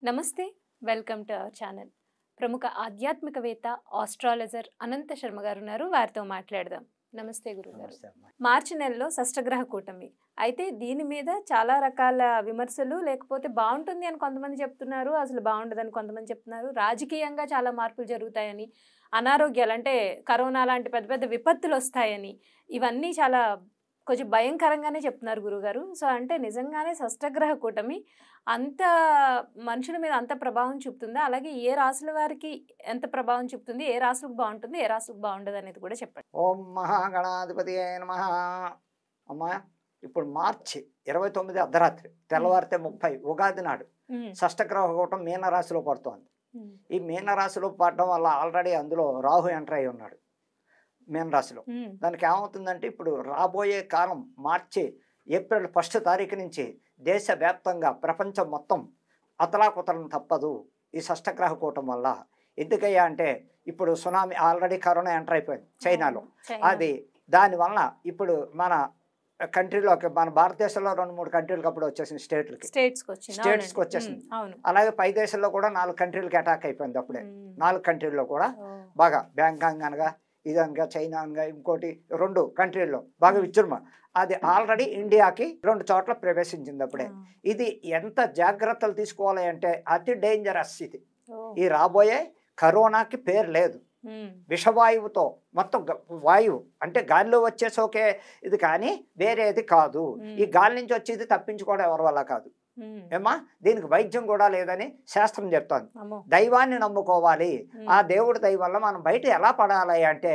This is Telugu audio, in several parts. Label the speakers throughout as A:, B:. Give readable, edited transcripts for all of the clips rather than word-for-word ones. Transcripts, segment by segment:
A: నమస్తే వెల్కమ్ టు అవర్ ఛానల్ ప్రముఖ ఆధ్యాత్మికవేత్త ఆస్ట్రాలజర్ అనంత శర్మ గారు ఉన్నారు వారితో మాట్లాడదాం నమస్తే గురుగారు మార్చి నెలలో షష్టగ్రహ కూటమి అయితే దీని మీద చాలా రకాల విమర్శలు లేకపోతే బాగుంటుంది అని కొంతమంది చెప్తున్నారు అసలు బాగుండదని కొంతమంది చెప్తున్నారు రాజకీయంగా చాలా మార్పులు జరుగుతాయని అనారోగ్యాలు అంటే కరోనా లాంటి పెద్ద పెద్ద విపత్తులు వస్తాయని ఇవన్నీ చాలా కొంచెం భయంకరంగానే చెప్తున్నారు గురుగారు సో అంటే నిజంగానే షష్టగ్రహ కూటమి అంత మనుషుల మీద అంత ప్రభావం చూపుతుందా అలాగే ఏ రాశుల వారికి ఎంత ప్రభావం చూపుతుంది ఏ రాశులకు బాగుంటుంది ఏ రాశులకు బాగుండదు అనేది కూడా చెప్పండి
B: ఓం మహాగణాధిపతి నమః. అమ్మా ఇప్పుడు మార్చి 29 అర్ధరాత్రి తెల్లవారితే 30 ఉగాది నాడు షష్టగ్రహ కూటం మీనరాశిలో పడుతోంది. ఈ మీనరాశిలో పడడం వల్ల ఆల్రెడీ అందులో రాహు ఎంటర్ అయి ఉన్నాడు మీనరాశిలో. దానికి ఏమవుతుందంటే ఇప్పుడు రాబోయే కాలం మార్చి ఏప్రిల్ 1 తారీఖు నుంచి దేశవ్యాప్తంగా ప్రపంచం మొత్తం అతలాకుతలం తప్పదు ఈ షష్టగ్రహ కూటం వల్ల. ఎందుకయ్యా అంటే ఇప్పుడు సునామీ ఆల్రెడీ కరోనా ఎంటర్ అయిపోయింది చైనాలో. అది దానివల్ల ఇప్పుడు మన కంట్రీలోకి మన భారతదేశంలో 2-3 కంట్రీలకు అప్పుడు వచ్చేసింది స్టేట్స్కి వచ్చేసింది. అలాగే పై దేశంలో కూడా 4 కంట్రీలకి అటాక్ అయిపోయింది అప్పుడే. 4 కంట్రీల్లో కూడా బాగా బ్యాంకాంగ్ అనగా ఇదనగా చైనా అనగా ఇంకోటి 2 కంట్రీల్లో బాగా విజృంభ. అది ఆల్రెడీ ఇండియాకి 2 చోట్ల ప్రవేశించింది అప్పుడే. ఇది ఎంత జాగ్రత్తలు తీసుకోవాలి అంటే అతి డేంజరస్ ఇది. ఈ రాబోయే కరోనాకి పేరు లేదు. విషవాయువుతో మొత్తం వాయువు అంటే గాలిలో వచ్చే సోకే ఇది కానీ వేరేది కాదు. ఈ గాలి నుంచి వచ్చేది తప్పించుకోవడం ఎవరి వల్ల కాదు ఏమా. దీనికి వైద్యం కూడా లేదని శాస్త్రం చెప్తోంది. దైవాన్ని నమ్ముకోవాలి. ఆ దేవుడి దయ వల్ల మనం బయట ఎలా పడాలి అంటే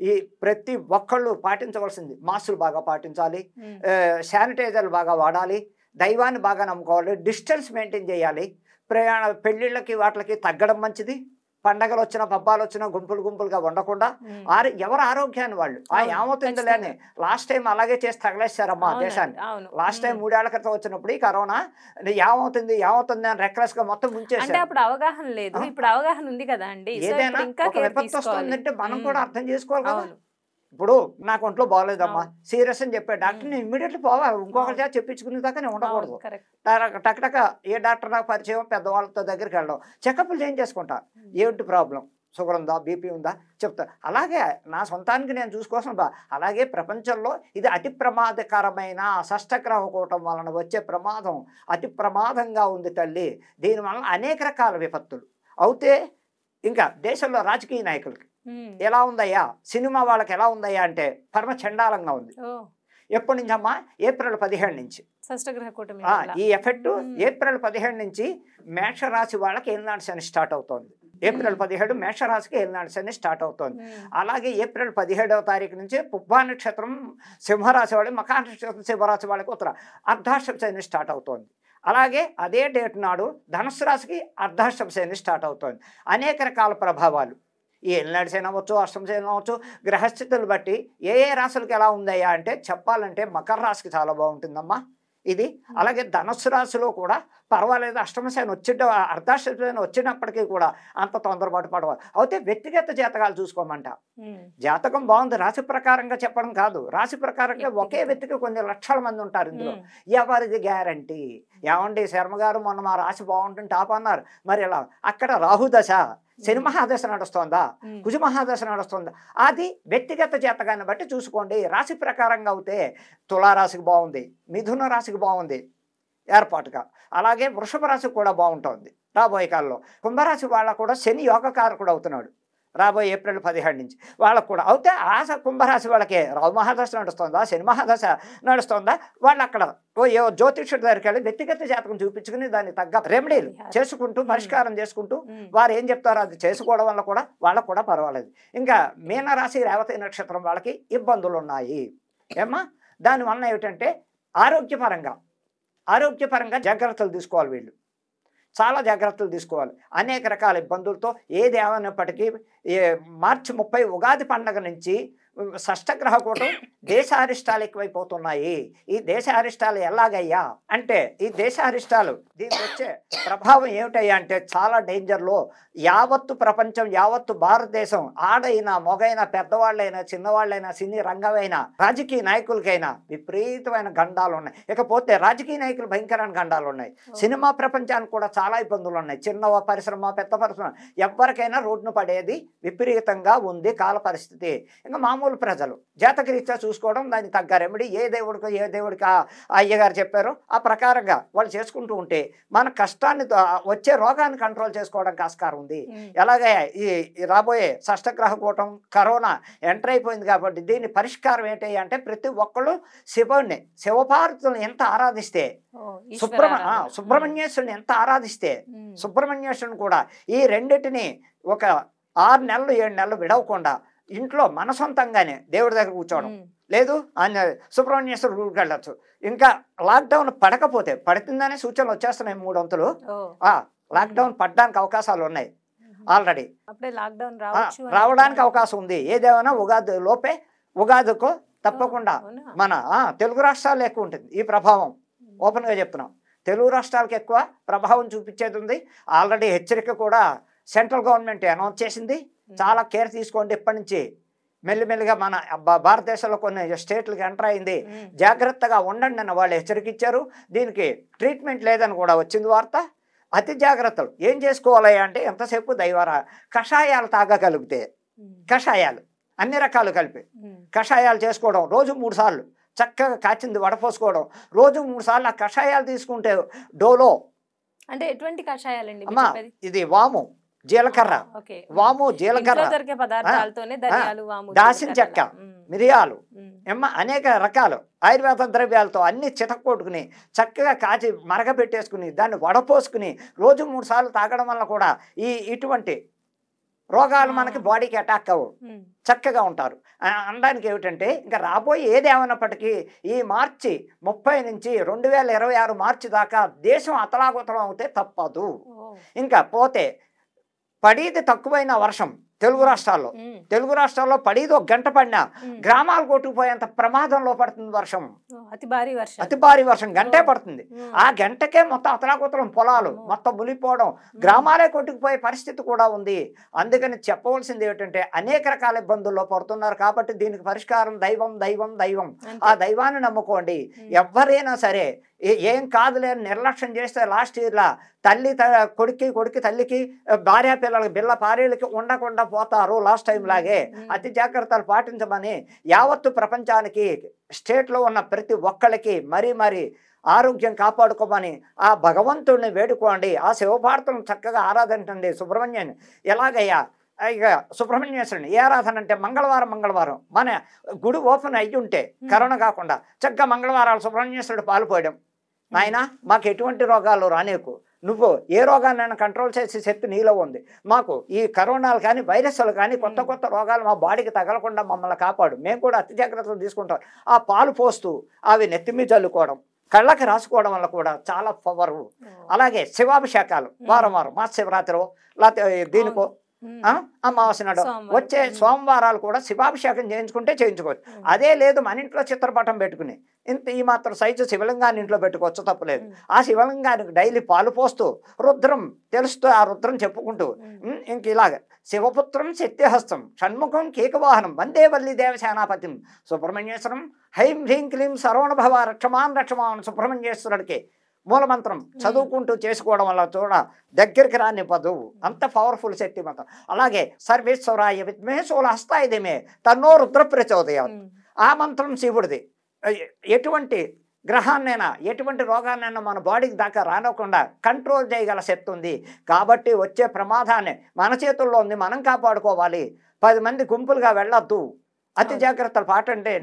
B: ఈ ప్రతి ఒక్కళ్ళు పాటించవలసింది మాస్కులు బాగా పాటించాలి, శానిటైజర్లు బాగా వాడాలి, దైవాన్ని బాగా నమ్ముకోవాలి, డిస్టెన్స్ మెయింటైన్ చేయాలి, పెళ్ళిళ్ళకి వాటికి తగ్గడం మంచిది, పండగలు వచ్చినా పబ్బాలు వచ్చినా గుంపులుగా ఉండకుండా ఎవరు ఆరోగ్యాన్ని వాళ్ళు ఏమవుతుందిలే అని లాస్ట్ టైం అలాగే చేసి తగలేశారమ్మా దేశాన్ని. లాస్ట్ టైం 3 ఏళ్ల క్రితం వచ్చినప్పుడు ఈ కరోనా ఏమవుతుంది అని రెక్లెస్ గా మొత్తం ముంచేసారు.
A: అప్పుడు అవగాహన లేదు, ఇప్పుడు అవగాహన ఉంది కదా అండి.
B: ఏదైనా ఒక విపత్తు వస్తుందంటే మనం కూడా అర్థం చేసుకోవాలి కదా. ఇప్పుడు నాకు ఒంట్లో బాగోలేదమ్మా సీరియస్ అని చెప్పే డాక్టర్ని ఇమ్మీడియట్లీ పోవాలి, ఇంకొకరి చేత చెప్పించుకునే దాకా నేను ఉండకూడదు. టక్ ఏ డాక్టర్ నాకు పరిచయం పెద్దవాళ్ళతో దగ్గరికి వెళ్ళడం, చెకప్లు చేయించేసుకుంటా. ఏమిటి ప్రాబ్లం, షుగర్ ఉందా బీపీ ఉందా చెప్తా. అలాగే నా సొంతానికి నేను చూసుకోవాల్సిన అలాగే ప్రపంచంలో ఇది అతి ప్రమాదకరమైన షష్టగ్రహ కూటం వలన వచ్చే ప్రమాదం అతి ప్రమాదంగా ఉంది తల్లి. దీనివల్ల అనేక రకాల విపత్తులు అవుతే ఇంకా దేశంలో రాజకీయ నాయకులకి ఎలా ఉందయ్యా, సినిమా వాళ్ళకి ఎలా ఉందయ్యా అంటే పరమ చండాలంగా ఉంది. ఎప్పటి నుంచి అమ్మా ఏప్రిల్ 17 నుంచి ఈ ఎఫెక్ట్ ఏప్రిల్ 17 నుంచి మేషరాశి వాళ్ళకి ఏలినాటి శని స్టార్ట్ అవుతోంది. ఏప్రిల్ 17 మేషరాశికి ఏలినాటి శని స్టార్ట్ అవుతోంది. అలాగే ఏప్రిల్ 17వ తారీఖు నుంచి పుబ్బా నక్షత్రం సింహరాశి వాళ్ళకి, మకా నక్షత్రం సింహరాశి వాళ్ళకి ఉత్తర అర్ధాష్టమ శని స్టార్ట్ అవుతోంది. అలాగే అదే డేట్ నాడు ధనుస్సు రాశికి అర్ధాష్టమ శని స్టార్ట్ అవుతోంది. అనేక రకాల ప్రభావాలు ఈ ఎల్నాడు శని అవ్వచ్చు, అష్టమ శని అవ్వచ్చు, గ్రహస్థితులు బట్టి ఏ రాశులకు ఎలా ఉందయ్యా అంటే చెప్పాలంటే మకర రాశికి చాలా బాగుంటుందమ్మా ఇది. అలాగే ధనుస్సు రాశిలో కూడా పర్వాలేదు, అష్టమ శని అర్ధాష్టమ శని వచ్చినప్పటికీ కూడా అంత తొందరపాటు పడవాలి. అయితే వ్యక్తిగత జాతకాలు చూసుకోమంట. జాతకం బాగుంది రాశి ప్రకారంగా చెప్పడం కాదు, రాశి ప్రకారంగా ఒకే వ్యక్తికి కొన్ని లక్షల మంది ఉంటారు ఇందులో. ఎవరిది గ్యారంటీ ఏమండి శర్మ గారు మొన్న మా రాశి బాగుంటుంది టాప్ అన్నారు, మరి ఎలా అక్కడ రాహుదశ శని మహాదశ నడుస్తోందా, కుజ మహాదశ నడుస్తుందా, అది వ్యక్తిగత జాతకాన్ని బట్టి చూసుకోండి. రాశి ప్రకారంగా అవుతే తులారాశికి బాగుంది, మిథున రాశికి బాగుంది ఏర్పాటుగా, అలాగే వృషభ రాశికి కూడా బాగుంటుంది రాబోయే కాలంలో. కుంభరాశి వాళ్ళకు కూడా శని యోగకారకుడు అవుతున్నాడు రాబోయే ఏప్రిల్ 17 నుంచి వాళ్ళకు కూడా. అయితే ఆ కుంభరాశి వాళ్ళకే రాహు మహాదశ నడుస్తుందా శని మహాదశ నడుస్తుందా, వాళ్ళు అక్కడ జ్యోతిష్యుడి దగ్గరికి వెళ్ళి వ్యక్తిగత జాతకం చూపించుకుని దానికి తగ్గ రెమెడీలు చేసుకుంటూ పరిష్కారం చేసుకుంటూ వారు ఏం చెప్తారో అది చేసుకోవడం వల్ల కూడా వాళ్ళకు కూడా పర్వాలేదు. ఇంకా మీనరాశి రేవతి నక్షత్రం వాళ్ళకి ఇబ్బందులు ఉన్నాయి ఏమ్మా. దానివల్ల ఏమిటంటే ఆరోగ్యపరంగా జాగ్రత్తలు తీసుకోవాలి, వీళ్ళు చాలా జాగ్రత్తలు తీసుకోవాలి. అనేక రకాల ఇబ్బందులతో ఏది ఏమైనప్పటికీ మార్చి 30 ఉగాది పండగ నుంచి షష్టగ్రహ కూటం దేశ అరిష్టాలు ఎక్కువైపోతున్నాయి. ఈ దేశ అరిష్టాలు ఎలాగయ్యా అంటే, ఈ దేశ అరిష్టాలు దీనికి వచ్చే ప్రభావం ఏమిటయ్యా అంటే చాలా డేంజర్లో యావత్తు ప్రపంచం, యావత్తు భారతదేశం, ఆడైనా మొగైనా పెద్దవాళ్ళైనా చిన్నవాళ్ళైనా సినీ రంగమైనా రాజకీయ నాయకులకైనా విపరీతమైన గండాలు ఉన్నాయి. ఇకపోతే రాజకీయ నాయకులు భయంకరమైన గండాలు ఉన్నాయి. సినిమా ప్రపంచానికి కూడా చాలా ఇబ్బందులు ఉన్నాయి. చిన్న పరిశ్రమ పెద్ద పరిశ్రమ ఎవరికైనా రోడ్డును పడేది విపరీతంగా ఉంది కాల పరిస్థితి. ఇంకా మామూలు ప్రజలు జాతకరీత్యా చూసుకోవడం, దానికి తగ్గ రెమెడీ ఏ దేవుడికి అయ్యగారు చెప్పారో ఆ ప్రకారంగా వాళ్ళు చేసుకుంటూ ఉంటే మన కష్టాన్ని వచ్చే రోగాన్ని కంట్రోల్ చేసుకోవడానికి ఆస్కారం ఉంది. ఎలాగే ఈ రాబోయే షష్టగ్రహ కూటం కరోనా ఎంటర్ అయిపోయింది కాబట్టి దీని పరిష్కారం ఏంటి అంటే ప్రతి ఒక్కళ్ళు శివుణ్ణి శివపార్వతులను ఎంత ఆరాధిస్తే, సుబ్రహ్మణ్యేశ్వరుని ఎంత ఆరాధిస్తే, సుబ్రహ్మణ్యేశ్వరుని కూడా ఈ రెండింటిని ఒక 6 నెలలు 7 నెలలు విడవకుండా ఇంట్లో మన సొంతంగానే దేవుడి దగ్గర కూర్చోవడం, లేదు సుబ్రహ్మణ్యేశ్వర గుడికి వెళ్ళచ్చు. ఇంకా లాక్డౌన్ పడకపోతే, పడుతుందనే సూచనలు వచ్చేస్తున్నాయి 3 వంతులు. లాక్డౌన్ పడడానికి అవకాశాలు ఉన్నాయి ఆల్రెడీ, రావడానికి అవకాశం ఉంది. ఏదేమైనా ఉగాది లోపే, ఉగాదికో తప్పకుండా మన తెలుగు రాష్ట్రాలు ఎక్కువ ఉంటుంది ఈ ప్రభావం. ఓపెన్గా చెప్తున్నాం, తెలుగు రాష్ట్రాలకు ఎక్కువ ప్రభావం చూపించేది ఉంది. ఆల్రెడీ హెచ్చరిక కూడా సెంట్రల్ గవర్నమెంట్ అనౌన్స్ చేసింది. చాలా కేర్ తీసుకోండి, ఇప్పటి నుంచి మెల్లిమెల్లిగా మన భారతదేశంలో కొన్ని స్టేట్లకి ఎంటర్ అయింది, జాగ్రత్తగా ఉండండి అని వాళ్ళు హెచ్చరికిచ్చారు. దీనికి ట్రీట్మెంట్ లేదని కూడా వచ్చింది వార్త. అతి జాగ్రత్తలు ఏం చేసుకోవాలి అంటే ఎంతసేపు కషాయాలు తాగగలిగితే, కషాయాలు అన్ని రకాలు కలిపి కషాయాలు చేసుకోవడం, రోజు 3 సార్లు చక్కగా కాచింది వడపోసుకోవడం, రోజు 3 సార్లు ఆ కషాయాలు తీసుకుంటే డోలో
A: అంటే ఎటువంటి కషాయాలండి?
B: అమ్మా ఇది వాము, జీలకర్ర, వాము జీలకర్ర, దాసిన చెక్క, మిరియాలు, అనేక రకాలు ఆయుర్వేద ద్రవ్యాలతో అన్ని చితక్కొట్టుకుని చక్కగా కాచి మరగబెట్టేసుకుని దాన్ని వడపోసుకుని రోజు 3 సార్లు తాగడం వల్ల కూడా ఇటువంటి రోగాలు మనకి బాడీకి అటాక్ అవ్వవు, చక్కగా ఉంటారు అనడానికి ఏమిటంటే ఇంకా రాబోయే ఏదేమైనప్పటికీ ఈ మార్చి 30 నుంచి 2026 మార్చి దాకా దేశం అతలాకుతలం అవుతే తప్పదు. ఇంకా పోతే పడేది తక్కువైన వర్షం తెలుగు రాష్ట్రాల్లో పడేది 1 గంట పడినా గ్రామాలు కొట్టుకుపోయేంత ప్రమాదంలో పడుతుంది వర్షం. అతి భారీ వర్షం గంటే పడుతుంది. ఆ గంటకే మొత్తం అతలాకుతలం, పొలాలు మొత్తం మునిగిపోవడం, గ్రామాలే కొట్టుకుపోయే పరిస్థితి కూడా ఉంది. అందుకని చెప్పవలసింది ఏమిటంటే అనేక రకాల ఇబ్బందుల్లో పడుతున్నారు కాబట్టి దీనికి పరిష్కారం దైవం దైవం దైవం. ఆ దైవాన్ని నమ్ముకోండి. ఎవరైనా సరే ఏం కాదులేని నిర్లక్ష్యం చేస్తే లాస్ట్ ఇయర్లా తల్లి కొడుక్కి తల్లికి భార్య పిల్లలకి బిల్ల పారీలకి ఉండకుండా పోతారు లాస్ట్ టైం లాగే. అతి జాగ్రత్తలు పాటించమని యావత్తు ప్రపంచానికి స్టేట్లో ఉన్న ప్రతి ఒక్కళ్ళకి మరీ ఆరోగ్యం కాపాడుకోమని ఆ భగవంతుడిని వేడుకోండి. ఆ శివపార్వతులను చక్కగా ఆరాధించండి. సుబ్రహ్మణ్యాన్ని ఎలాగయ్యా ఇక సుబ్రహ్మణ్యేశ్వరుని ఏ ఆరాధన అంటే మంగళవారం మన గుడి ఓపెన్ అయ్యి ఉంటే కరోనా కాకుండా చక్కగా మంగళవారాలు సుబ్రహ్మణ్యేశ్వరుడు పాల్పోయడం. నాయన మాకు ఎటువంటి రోగాలు రానేకు, నువ్వు ఏ రోగాన్నైనా కంట్రోల్ చేసే శక్తి నీలో ఉంది. మాకు ఈ కరోనాలు కానీ వైరస్లు కానీ కొత్త రోగాలు మా బాడీకి తగలకుండా మమ్మల్ని కాపాడు. మేము కూడా అతి జాగ్రత్తలు తీసుకుంటాం. ఆ పాలు పోస్తూ అవి నెత్తిమీ చల్లుకోవడం, కళ్ళకి రాసుకోవడం వల్ల కూడా చాలా పవరు. అలాగే శివాభిషేకాలు వారం మహాశివరాత్రి లేకపోతే దీనికో అమావాస్య నాడు వచ్చే సోమవారాలు కూడా శివాభిషేకం చేయించుకోవచ్చు. అదే లేదు మన ఇంట్లో చిత్రపటం పెట్టుకుని ఈ మాత్రం సైజు శివలింగాన్ని ఇంట్లో పెట్టుకోవచ్చు, తప్పులేదు. ఆ శివలింగానికి డైలీ పాలు పోస్తూ రుద్రం తెలుస్తూ ఆ రుద్రం చెప్పుకుంటూ ఇంక ఇలాగ శివపుత్రం శక్తిహస్తం షణ్ముఖం కేకవాహనం వందే వల్లి దేవసేనాపతిం సుబ్రహ్మణ్యేశ్వరం హైం హ్రీం క్లీం సర్వణభవ రక్షమాన్ సుబ్రహ్మణ్యేశ్వరుడికి మూలమంత్రం చదువుకుంటూ చేసుకోవడం వల్ల దగ్గరికి రానివ్వదు. అంత పవర్ఫుల్ శక్తి మంత్రం. అలాగే సర్వేశ్వరాయ విద్మే శూలహస్తాయ ధీమహి తన్నో రుద్ర ప్రచోదయాత్ ఆ మంత్రం శివుడిది. ఎటువంటి గ్రహాన్నైనా ఎటువంటి రోగాన్నైనా మన బాడీకి దాకా రానివ్వకుండా కంట్రోల్ చేయగల శక్తి ఉంది. కాబట్టి వచ్చే ప్రమాదాన్ని మన చేతుల్లో ఉంది, మనం కాపాడుకోవాలి. 10 మంది గుంపులుగా వెళ్ళొద్దు. అతి జాగ్రత్తలు పాటంటే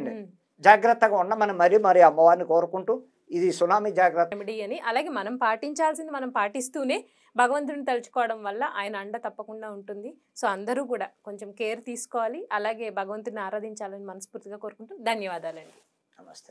B: జాగ్రత్తగా ఉండమని మరీ అమ్మవారిని కోరుకుంటూ ఇది సునామీ జాగ్రత్త
A: అని. అలాగే మనం పాటించాల్సింది మనం పాటిస్తూనే భగవంతుడిని తలుచుకోవడం వల్ల ఆయన అండ తప్పకుండా ఉంటుంది. సో అందరూ కూడా కొంచెం కేర్ తీసుకోవాలి. అలాగే భగవంతుడిని ఆరాధించాలని మనస్ఫూర్తిగా కోరుకుంటూ ధన్యవాదాలండి.
B: నమస్తే.